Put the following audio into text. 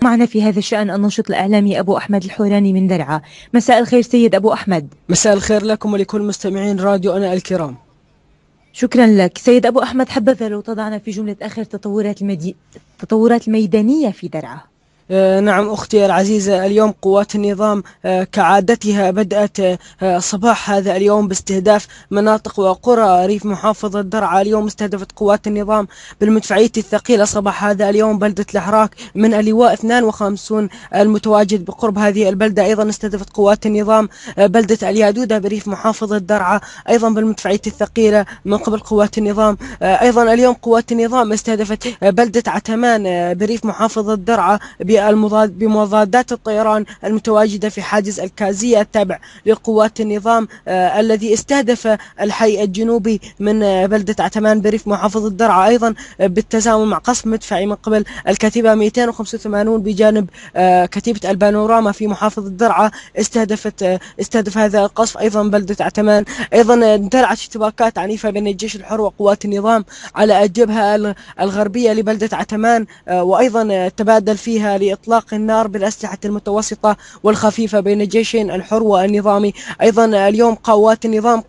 معنا في هذا الشأن الناشط الإعلامي أبو أحمد الحوراني من درعا. مساء الخير سيد أبو أحمد. مساء الخير لكم ولكل مستمعين راديو أنا الكرام. شكرا لك سيد أبو أحمد. حبذا لو تضعنا في جملة آخر التطورات الميدانية في درعا. نعم أختي العزيزة، اليوم قوات النظام كعادتها بدأت صباح هذا اليوم باستهداف مناطق وقرى ريف محافظة درعا. اليوم استهدفت قوات النظام بالمدفعية الثقيلة صباح هذا اليوم بلدة الحراك من اللواء 52 المتواجد بقرب هذه البلدة. أيضا استهدفت قوات النظام بلدة اليادودة بريف محافظة درعا أيضا بالمدفعية الثقيلة من قبل قوات النظام. أيضا اليوم قوات النظام استهدفت بلدة عتمان بريف محافظة درعا بمضادات الطيران المتواجدة في حاجز الكازية التابع لقوات النظام الذي استهدف الحي الجنوبي من بلدة عتمان بريف محافظة درعا أيضا بالتزامن مع قصف مدفعي من قبل الكتيبة 285 بجانب كتيبة البانوراما في محافظة درعا. استهدف هذا القصف أيضا بلدة عتمان. أيضا اندلعت اشتباكات عنيفة بين الجيش الحر وقوات النظام على الجبهة الغربية لبلدة عتمان، وأيضا تبادل فيها لإطلاق النار بالأسلحة المتوسطة والخفيفة بين الجيشين الحر والنظامي. أيضا اليوم قوات النظام